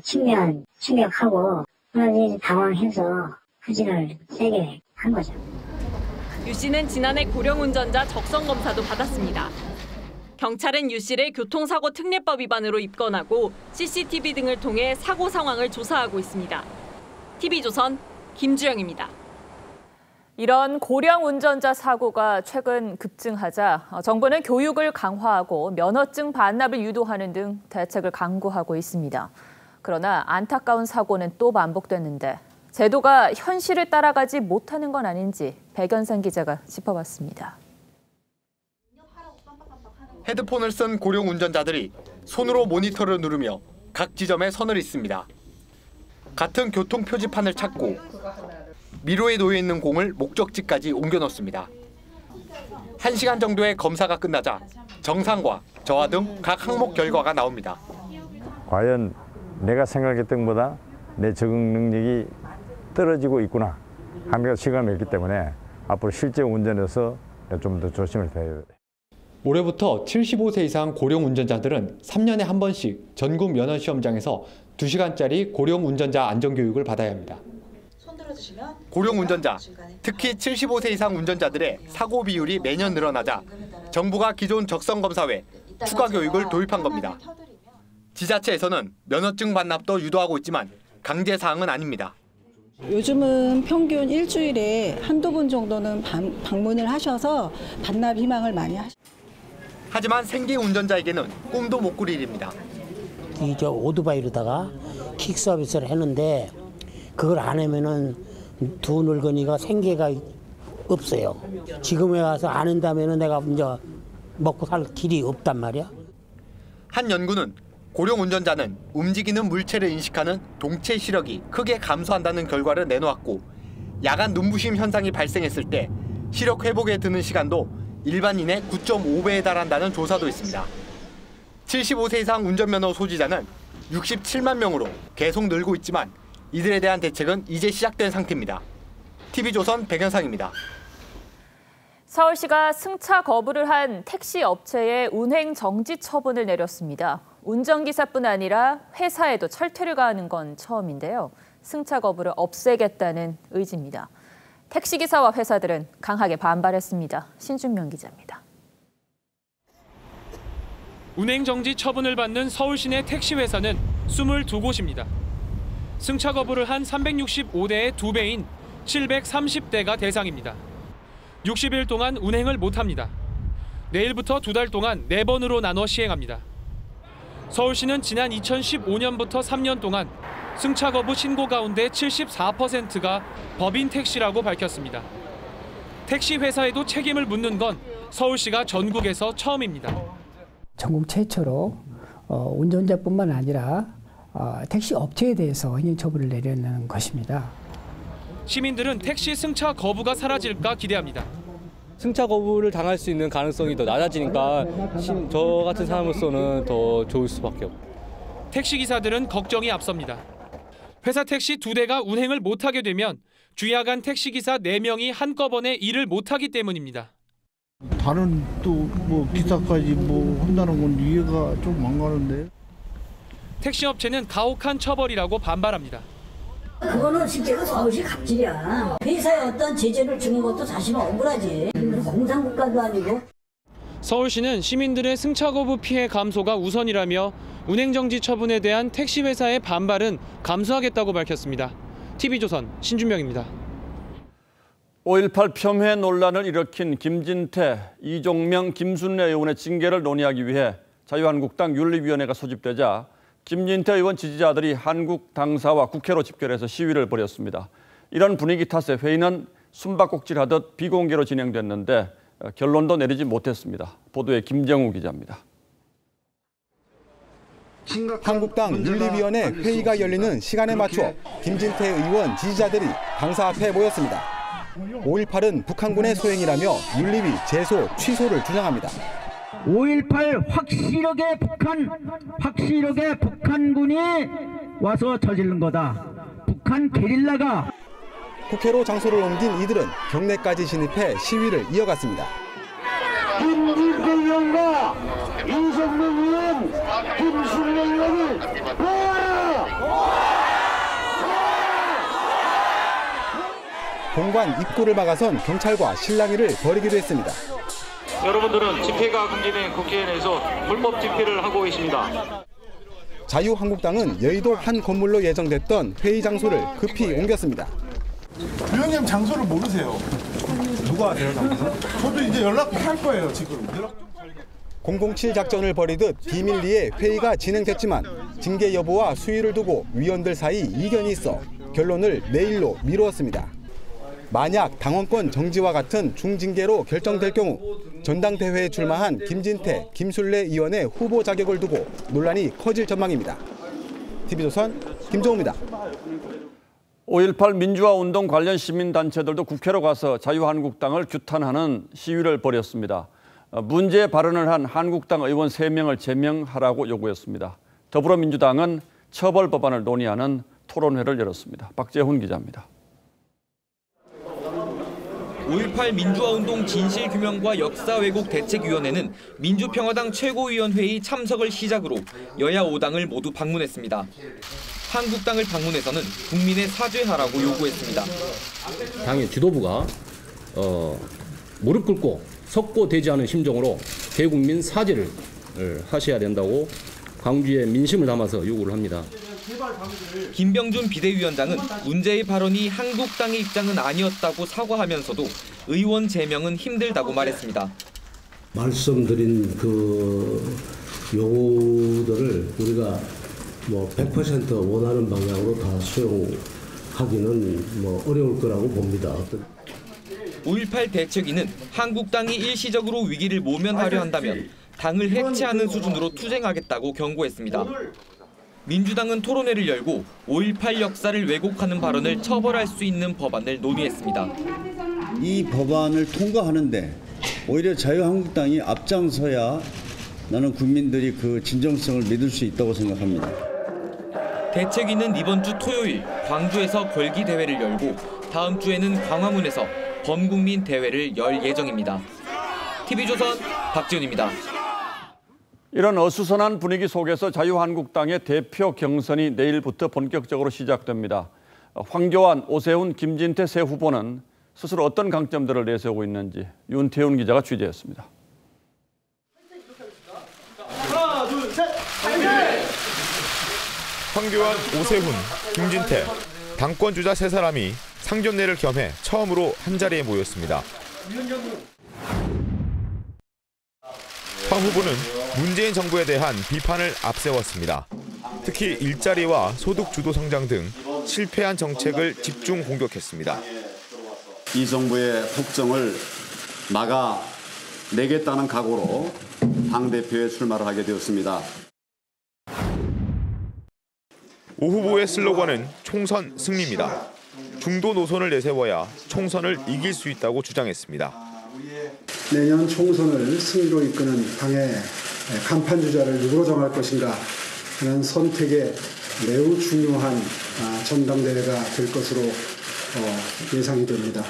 충격하고 그러니 당황해서 후진을 세게 한 거죠. 유 씨는 지난해 고령 운전자 적성 검사도 받았습니다. 경찰은 유 씨를 교통사고 특례법 위반으로 입건하고 CCTV 등을 통해 사고 상황을 조사하고 있습니다. TV조선 김주영입니다. 이런 고령 운전자 사고가 최근 급증하자 정부는 교육을 강화하고 면허증 반납을 유도하는 등 대책을 강구하고 있습니다. 그러나 안타까운 사고는 또 반복됐는데 제도가 현실을 따라가지 못하는 건 아닌지 백연상 기자가 짚어봤습니다. 헤드폰을 쓴 고령 운전자들이 손으로 모니터를 누르며 각 지점에 선을 잇습니다. 같은 교통 표지판을 찾고 미로에 놓여 있는 공을 목적지까지 옮겨 놓습니다. 1시간 정도의 검사가 끝나자 정상과 저하 등 각 항목 결과가 나옵니다. 과연 내가 생각했던 것보다 내 적응 능력이 떨어지고 있구나 하면서 실감했기 때문에 앞으로 실제 운전에서 좀 더 조심을 해야 돼요. 올해부터 75세 이상 고령 운전자들은 3년에 한 번씩 전국 면허시험장에서 2시간짜리 고령 운전자 안전교육을 받아야 합니다. 고령 운전자, 특히 75세 이상 운전자들의 사고 비율이 매년 늘어나자 정부가 기존 적성검사 외 추가 교육을 도입한 겁니다. 지자체에서는 면허증 반납도 유도하고 있지만 강제 사항은 아닙니다. 요즘은 평균 일주일에 한두 번 정도는 방문을 하셔서 반납 희망을 많이 하십니다. 하지만 생계 운전자에게는 꿈도 못 꾸릴 일입니다. 오토바이로다가 킥 서비스를 했는데 그걸 안 하면은 두 늙은이가 생계가 없어요. 지금에 와서 안 한다면은 내가 이제 먹고 살 길이 없단 말이야. 한 연구는 고령 운전자는 움직이는 물체를 인식하는 동체 시력이 크게 감소한다는 결과를 내놓았고 야간 눈부심 현상이 발생했을 때 시력 회복에 드는 시간도 일반인의 9.5배에 달한다는 조사도 있습니다. 75세 이상 운전면허 소지자는 67만 명으로 계속 늘고 있지만 이들에 대한 대책은 이제 시작된 상태입니다. TV조선 백연상입니다. 서울시가 승차 거부를 한 택시 업체에 운행 정지 처분을 내렸습니다. 운전기사뿐 아니라 회사에도 철퇴를 가하는 건 처음인데요. 승차 거부를 없애겠다는 의지입니다. 택시기사와 회사들은 강하게 반발했습니다. 신준명 기자입니다. 운행 정지 처분을 받는 서울시내 택시회사는 22곳입니다. 승차 거부를 한 365대의 2배인 730대가 대상입니다. 60일 동안 운행을 못합니다. 내일부터 2달 동안 4번으로 나눠 시행합니다. 서울시는 지난 2015년부터 3년 동안 승차 거부 신고 가운데 74%가 법인 택시라고 밝혔습니다. 택시 회사에도 책임을 묻는 건 서울시가 전국에서 처음입니다. 전국 최초로 운전자뿐만 아니라 택시 업체에 대해서 행위 처분을 내려는 것입니다. 시민들은 택시 승차 거부가 사라질까 기대합니다. 승차 거부를 당할 수 있는 가능성이 더 낮아지니까 저 같은 사람으로서는 더 좋을 수밖에 없고. 택시기사들은 걱정이 앞섭니다. 회사 택시 2대가 운행을 못하게 되면 주야간 택시기사 4명이 한꺼번에 일을 못하기 때문입니다. 다른 또 뭐 기사까지 뭐 한다는 건 이해가 좀 안 가는데. 택시업체는 가혹한 처벌이라고 반발합니다. 그거는 실제로 서울시 갑질이야. 회사에 어떤 제재를 주는 것도 사실은 억울하지. 공산국가도 아니고. 서울시는 시민들의 승차 거부 피해 감소가 우선이라며 운행정지 처분에 대한 택시회사의 반발은 감수하겠다고 밝혔습니다. TV조선 신준명입니다. 5.18 폄훼 논란을 일으킨 김진태, 이종명, 김순례 의원의 징계를 논의하기 위해 자유한국당 윤리위원회가 소집되자 김진태 의원 지지자들이 한국 당사와 국회로 집결해서 시위를 벌였습니다. 이런 분위기 탓에 회의는 숨바꼭질하듯 비공개로 진행됐는데 결론도 내리지 못했습니다. 보도에 김정우 기자입니다. 한국당 윤리위원회 회의가 열리는 시간에 맞춰 김진태 의원 지지자들이 당사 앞에 모였습니다. 5.18은 북한군의 소행이라며 윤리위 제소 취소를 주장합니다. 5.18 확실하게 북한군이 와서 저지른 거다. 북한 게릴라가. 국회로 장소를 옮긴 이들은 경내까지 진입해 시위를 이어갔습니다. 김진태 의원과 이성명 의원, 김순례 의원을 공관 입구를 막아선 경찰과 실랑이를 벌이기도 했습니다. 여러분들은 집회가 금지된 국회 내에서 불법 집회를 하고 계십니다. 자유한국당은 여의도 한 건물로 예정됐던 회의 장소를 급히 옮겼습니다. 위원님 장소를 모르세요. 누가 아세요, 장소? 저도 이제 연락할 거예요, 지금. 007 작전을 벌이듯 비밀리에 회의가 진행됐지만 징계 여부와 수위를 두고 위원들 사이 이견이 있어 결론을 내일로 미루었습니다. 만약 당원권 정지와 같은 중징계로 결정될 경우 전당대회에 출마한 김진태, 김순례 의원의 후보 자격을 두고 논란이 커질 전망입니다. TV조선 김정우입니다. 5.18 민주화 운동 관련 시민단체들도 국회로 가서 자유한국당을 규탄하는 시위를 벌였습니다. 문제 발언을 한 한국당 의원 3명을 제명하라고 요구했습니다. 더불어민주당은 처벌 법안을 논의하는 토론회를 열었습니다. 박재훈 기자입니다. 5.18 민주화운동 진실규명과 역사왜곡대책위원회는 민주평화당 최고위원회의 참석을 시작으로 여야 5당을 모두 방문했습니다. 한국당을 방문해서는 국민에 사죄하라고 요구했습니다. 당의 지도부가 무릎 꿇고 석고되지 않은 심정으로 대국민 사죄를 하셔야 된다고 광주의 민심을 담아서 요구를 합니다. 김병준 비대위원장은 문제의 발언이 한국당의 입장은 아니었다고 사과하면서도 의원 제명은 힘들다고 말했습니다. 말씀드린 그 요구들을 우리가 100% 원하는 방향으로 다 수용하기는 어려울 거라고 봅니다. 5.18 대책위는 한국당이 일시적으로 위기를 모면하려 한다면 당을 해체하는 수준으로 투쟁하겠다고 경고했습니다. 민주당은 토론회를 열고 5.18 역사를 왜곡하는 발언을 처벌할 수 있는 법안을 논의했습니다. 이 법안을 통과하는데 오히려 자유한국당이 앞장서야 나는 국민들이 그 진정성을 믿을 수 있다고 생각합니다. 대책위는 이번 주 토요일 광주에서 걸기 대회를 열고 다음 주에는 광화문에서 범국민 대회를 열 예정입니다. TV조선 박지훈입니다. 이런 어수선한 분위기 속에서 자유한국당의 대표 경선이 내일부터 본격적으로 시작됩니다. 황교안, 오세훈, 김진태 세 후보는 스스로 어떤 강점들을 내세우고 있는지 윤태훈 기자가 취재했습니다. 하나, 둘, 셋! 황교안, 오세훈, 김진태, 당권주자 세 사람이 상견례를 겸해 처음으로 한자리에 모였습니다. 황 후보는 문재인 정부에 대한 비판을 앞세웠습니다. 특히 일자리와 소득 주도 성장 등 실패한 정책을 집중 공격했습니다. 이 정부의 폭정을 막아내겠다는 각오로 당대표에 출마를 하게 되었습니다. 오 후보의 슬로건은 총선 승리입니다. 중도 노선을 내세워야 총선을 이길 수 있다고 주장했습니다. 내년 총선을 승리로 이끄는 당의 간판 주자를 누구로 정할 것인가 하는 선택에 매우 중요한 전당대회가 될 것으로 예상이 됩니다.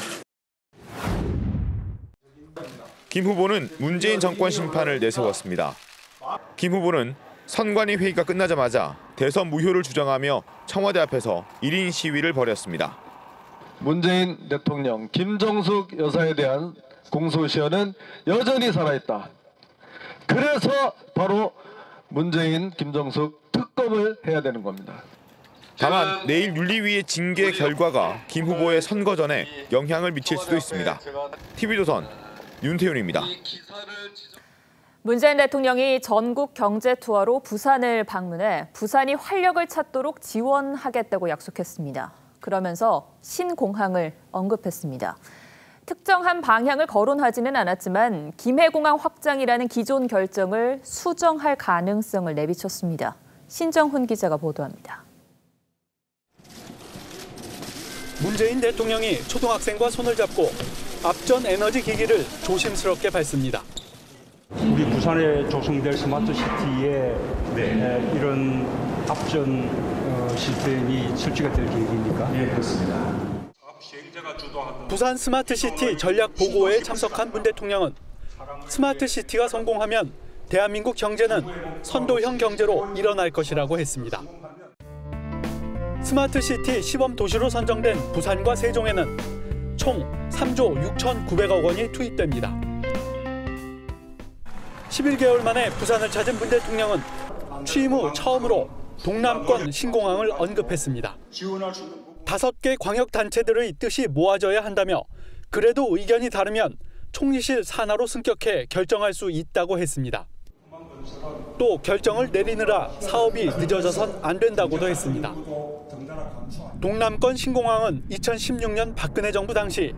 김 후보는 문재인 정권 심판을 내세웠습니다. 김 후보는 선관위 회의가 끝나자마자 대선 무효를 주장하며 청와대 앞에서 1인 시위를 벌였습니다. 문재인 대통령 김정숙 여사에 대한 공소시효는 여전히 살아있다. 그래서 바로 문재인 김정숙 특검을 해야 되는 겁니다. 다만 내일 윤리위의 징계 결과가 김 후보의 선거전에 영향을 미칠 수도 있습니다. TV조선 윤태윤입니다. 문재인 대통령이 전국 경제 투어로 부산을 방문해 부산이 활력을 찾도록 지원하겠다고 약속했습니다. 그러면서 신공항을 언급했습니다. 특정한 방향을 거론하지는 않았지만 김해공항 확장이라는 기존 결정을 수정할 가능성을 내비쳤습니다. 신정훈 기자가 보도합니다. 문재인 대통령이 초등학생과 손을 잡고 앞전 에너지 기기를 조심스럽게 밟습니다. 우리 부산에 조성될 스마트 시티에 이런 앞전 시스템이 설치가 될 계획입니까? 네, 그렇습니다. 부산 스마트시티 전략 보고회에 참석한 문 대통령은 스마트시티가 성공하면 대한민국 경제는 선도형 경제로 일어날 것이라고 했습니다. 스마트시티 시범 도시로 선정된 부산과 세종에는 총 3조 6,900억 원이 투입됩니다. 11개월 만에 부산을 찾은 문 대통령은 취임 후 처음으로 동남권 신공항을 언급했습니다. 5개 광역단체들의 뜻이 모아져야 한다며 그래도 의견이 다르면 총리실 산하로 승격해 결정할 수 있다고 했습니다. 또 결정을 내리느라 사업이 늦어져선 안 된다고도 했습니다. 동남권 신공항은 2016년 박근혜 정부 당시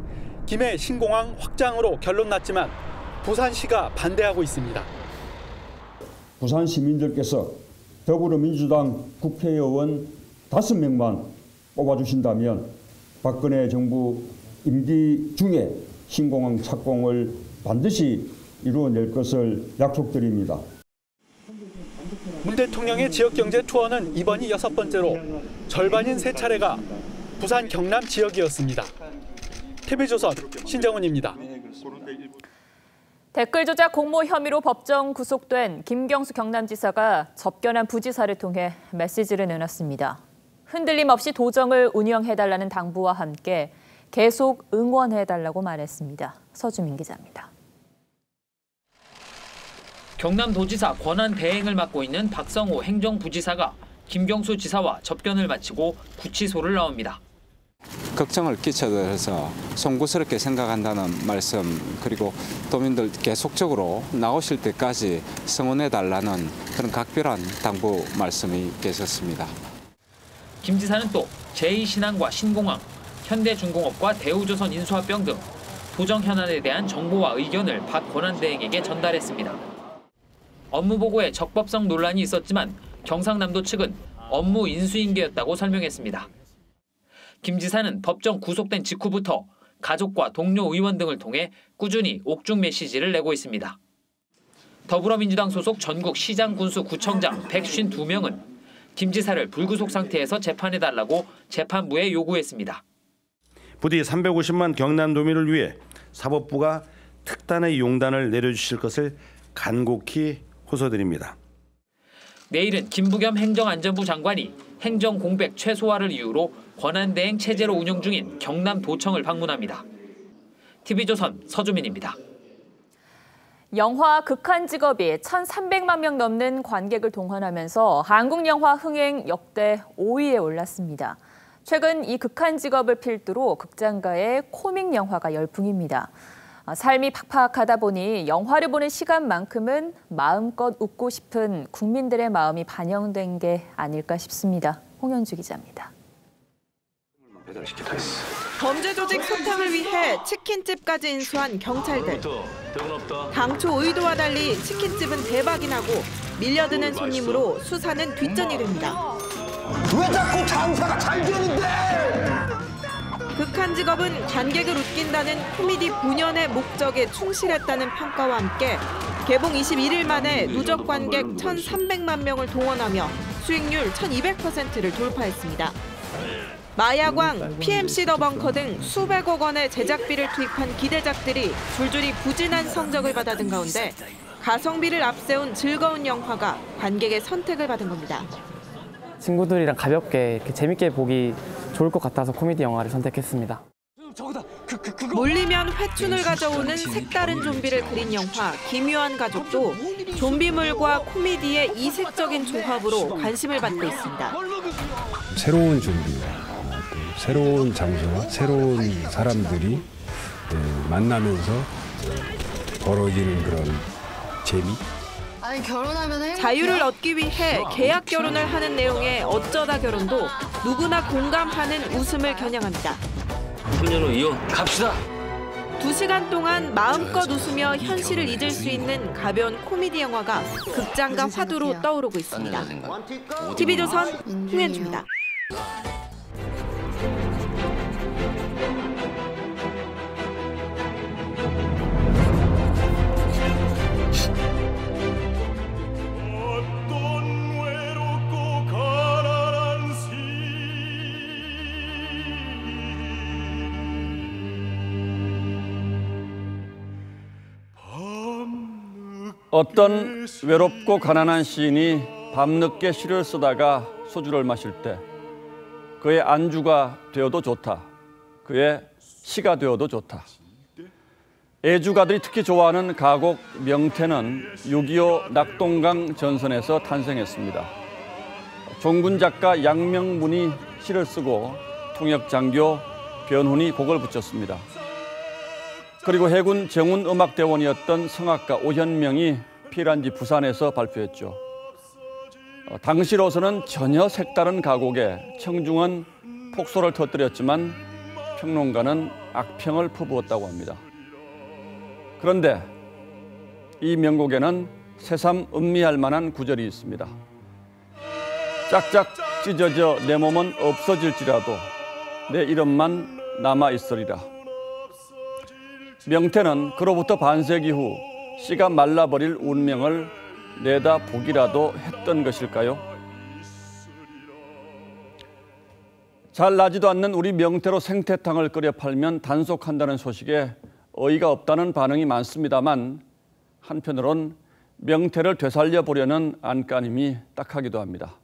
김해 신공항 확장으로 결론 났지만 부산시가 반대하고 있습니다. 부산 시민들께서 더불어민주당 국회의원 5명만 뽑아주신다면 박근혜 정부 임기 중에 신공항 착공을 반드시 이루어낼 것을 약속드립니다. 문 대통령의 지역경제 투어는 이번이 6번째로 절반인 3차례가 부산 경남 지역이었습니다. TV조선 신정훈입니다. 댓글 조작 공모 혐의로 법정 구속된 김경수 경남지사가 접견한 부지사를 통해 메시지를 내놨습니다. 흔들림 없이 도정을 운영해달라는 당부와 함께 계속 응원해달라고 말했습니다. 서주민 기자입니다. 경남도지사 권한 대행을 맡고 있는 박성호 행정부지사가 김경수 지사와 접견을 마치고 구치소를 나옵니다. 걱정을 끼쳐드려서 송구스럽게 생각한다는 말씀, 그리고 도민들 계속적으로 나오실 때까지 성원해달라는 그런 각별한 당부 말씀이 계셨습니다. 김 지사는 또 제2신항과 신공항, 현대중공업과 대우조선 인수합병 등 도정 현안에 대한 정보와 의견을 박 권한대행에게 전달했습니다. 업무보고에 적법성 논란이 있었지만 경상남도 측은 업무 인수인계였다고 설명했습니다. 김 지사는 법정 구속된 직후부터 가족과 동료 의원 등을 통해 꾸준히 옥중 메시지를 내고 있습니다. 더불어민주당 소속 전국 시장 군수 구청장 152명은 김 지사를 불구속 상태에서 재판해달라고 재판부에 요구했습니다. 부디 350만 경남도민을 위해 사법부가 특단의 용단을 내려주실 것을 간곡히 호소드립니다. 내일은 김부겸 행정안전부 장관이 행정 공백 최소화를 이유로 권한대행 체제로 운영 중인 경남도청을 방문합니다. TV조선 서주민입니다. 영화 극한직업이 1,300만 명 넘는 관객을 동원하면서 한국 영화 흥행 역대 5위에 올랐습니다. 최근 이 극한직업을 필두로 극장가의 코믹 영화가 열풍입니다. 삶이 팍팍하다 보니 영화를 보는 시간만큼은 마음껏 웃고 싶은 국민들의 마음이 반영된 게 아닐까 싶습니다. 홍현주 기자입니다. 범죄 조직 소탕을 위해 치킨집까지 인수한 경찰들. 당초 의도와 달리 치킨집은 대박이 나고 밀려드는 손님으로 수사는 뒷전이 됩니다. 왜 자꾸 장사가 잘 되는데? 극한직 직업은 관객을 웃긴다는 코미디 본연의 목적에 충실했다는 평가와 함께 개봉 21일 만에 누적 관객 1,300만 명을 동원하며 수익률 1,200%를 돌파했습니다. 마야광, PMC 더 벙커 등 수백억 원의 제작비를 투입한 기대작들이 줄줄이 부진한 성적을 받아든 가운데 가성비를 앞세운 즐거운 영화가 관객의 선택을 받은 겁니다. 친구들이랑 가볍게 이렇게 재밌게 보기 좋을 것 같아서 코미디 영화를 선택했습니다. 몰리면 회춘을 가져오는 색다른 좀비를 그린 영화 기묘한 가족도 좀비물과 코미디의 이색적인 조합으로 관심을 받고 있습니다. 새로운 좀비와 또 새로운 장소와 새로운 사람들이 만나면서 벌어지는 그런 재미? 아니, 결혼하면 자유를 얻기 위해 계약 결혼을 하는 내용의 어쩌다 결혼도 누구나 공감하는 웃음을 겨냥합니다. 3년 후 이혼 갑시다. 2시간 동안 마음껏 웃으며 현실을 잊을 수 있는 가벼운 코미디 영화가 극장과 화두로 떠오르고 있습니다. TV조선 홍현주입니다. 어떤 외롭고 가난한 시인이 밤늦게 시를 쓰다가 소주를 마실 때 그의 안주가 되어도 좋다. 그의 시가 되어도 좋다. 애주가들이 특히 좋아하는 가곡 명태는 6.25 낙동강 전선에서 탄생했습니다. 종군 작가 양명문이 시를 쓰고 통역장교 변훈이 곡을 붙였습니다. 그리고 해군 정운음악대원이었던 성악가 오현명이 피란지 부산에서 발표했죠. 당시로서는 전혀 색다른 가곡에 청중은 폭소를 터뜨렸지만 평론가는 악평을 퍼부었다고 합니다. 그런데 이 명곡에는 새삼 음미할 만한 구절이 있습니다. 짝짝 찢어져 내 몸은 없어질지라도 내 이름만 남아있으리라. 명태는 그로부터 반세기 후 씨가 말라버릴 운명을 내다보기라도 했던 것일까요? 잘 나지도 않는 우리 명태로 생태탕을 끓여 팔면 단속한다는 소식에 어이가 없다는 반응이 많습니다만 한편으론 명태를 되살려 보려는 안간힘이 딱하기도 합니다.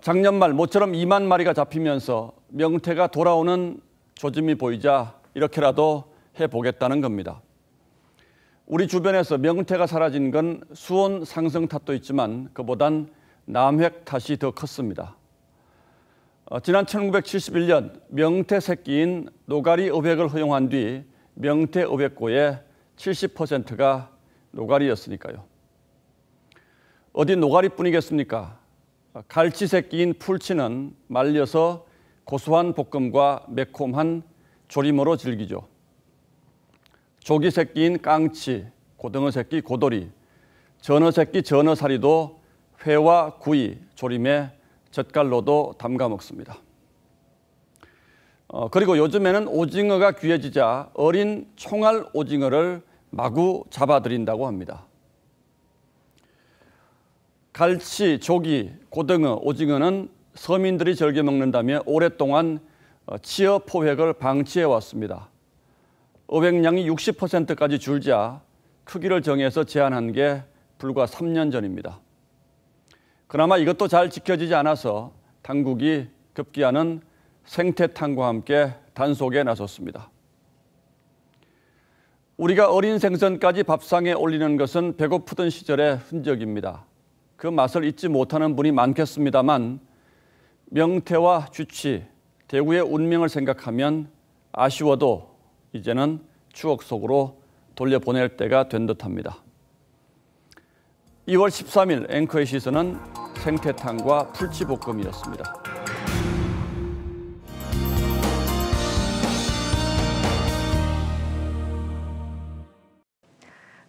작년 말 모처럼 2만 마리가 잡히면서 명태가 돌아오는 조짐이 보이자 이렇게라도 해보겠다는 겁니다. 우리 주변에서 명태가 사라진 건 수온 상승 탓도 있지만 그보단 남획 탓이 더 컸습니다. 지난 1971년 명태 새끼인 노가리 어획을 허용한 뒤 명태 어획고의 70%가 노가리였으니까요. 어디 노가리뿐이겠습니까? 갈치 새끼인 풀치는 말려서 고소한 볶음과 매콤한 조림으로 즐기죠. 조기 새끼인 깡치, 고등어 새끼 고돌이, 전어 새끼 전어사리도 회와 구이, 조림에 젓갈로도 담가 먹습니다. 그리고 요즘에는 오징어가 귀해지자 어린 총알 오징어를 마구 잡아들인다고 합니다. 갈치, 조기, 고등어, 오징어는 서민들이 즐겨 먹는다며 오랫동안 취업 포획을 방치해 왔습니다. 어획량이 60%까지 줄자 크기를 정해서 제한한 게 불과 3년 전입니다. 그나마 이것도 잘 지켜지지 않아서 당국이 급기야는 생태탕과 함께 단속에 나섰습니다. 우리가 어린 생선까지 밥상에 올리는 것은 배고프던 시절의 흔적입니다. 그 맛을 잊지 못하는 분이 많겠습니다만 명태와 쥐치, 대구의 운명을 생각하면 아쉬워도 이제는 추억 속으로 돌려보낼 때가 된 듯합니다. 2월 13일 앵커의 시선은 생태탕과 풀치볶음이었습니다.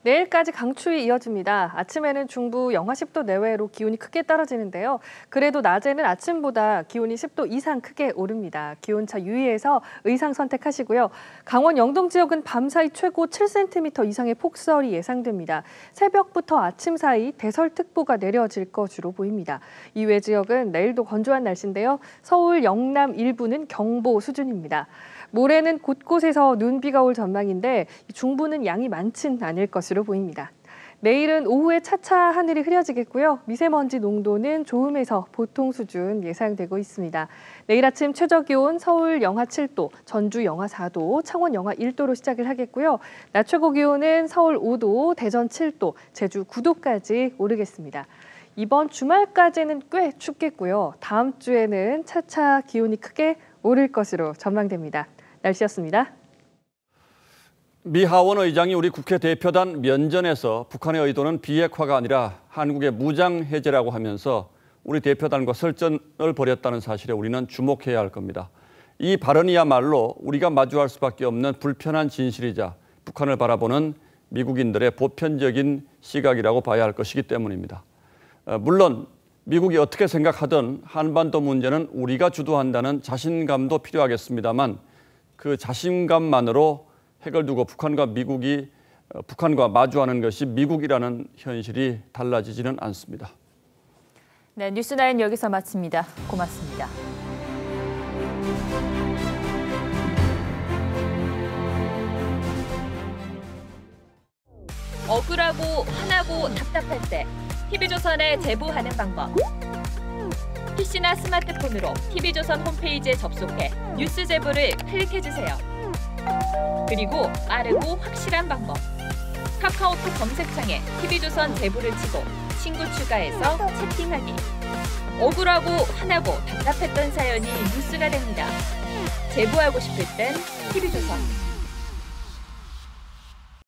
내일까지 강추위 이어집니다. 아침에는 중부 영하 10도 내외로 기온이 크게 떨어지는데요. 그래도 낮에는 아침보다 기온이 10도 이상 크게 오릅니다. 기온차 유의해서 의상 선택하시고요. 강원 영동 지역은 밤사이 최고 7cm 이상의 폭설이 예상됩니다. 새벽부터 아침 사이 대설특보가 내려질 것으로 보입니다. 이외 지역은 내일도 건조한 날씨인데요. 서울, 영남 일부는 경보 수준입니다. 모레는 곳곳에서 눈비가 올 전망인데 중부는 양이 많진 않을 것으로 보입니다. 내일은 오후에 차차 하늘이 흐려지겠고요. 미세먼지 농도는 좋음에서 보통 수준 예상되고 있습니다. 내일 아침 최저기온 서울 영하 7도, 전주 영하 4도, 창원 영하 1도로 시작을 하겠고요. 낮 최고 기온은 서울 5도, 대전 7도, 제주 9도까지 오르겠습니다. 이번 주말까지는 꽤 춥겠고요. 다음 주에는 차차 기온이 크게 오를 것으로 전망됩니다. 날씨였습니다. 미 하원 의장이 우리 국회 대표단 면전에서 북한의 의도는 비핵화가 아니라 한국의 무장 해제라고 하면서 우리 대표단과 설전을 벌였다는 사실에 우리는 주목해야 할 겁니다. 이 발언이야말로 우리가 마주할 수밖에 없는 불편한 진실이자 북한을 바라보는 미국인들의 보편적인 시각이라고 봐야 할 것이기 때문입니다. 물론 미국이 어떻게 생각하든 한반도 문제는 우리가 주도한다는 자신감도 필요하겠습니다만 그 자신감만으로 핵을 두고 북한과 마주하는 것이 미국이라는 현실이 달라지지는 않습니다. 네, 뉴스9 여기서 마칩니다. 고맙습니다. 억울하고 화나고 답답할 때 TV조선에 제보하는 방법. PC나 스마트폰으로 TV조선 홈페이지에 접속해 뉴스 제보를 클릭해주세요. 그리고 빠르고 확실한 방법. 카카오톡 검색창에 TV조선 제보를 치고 친구 추가해서 채팅하기. 억울하고 화나고 답답했던 사연이 뉴스가 됩니다. 제보하고 싶을 땐 TV조선.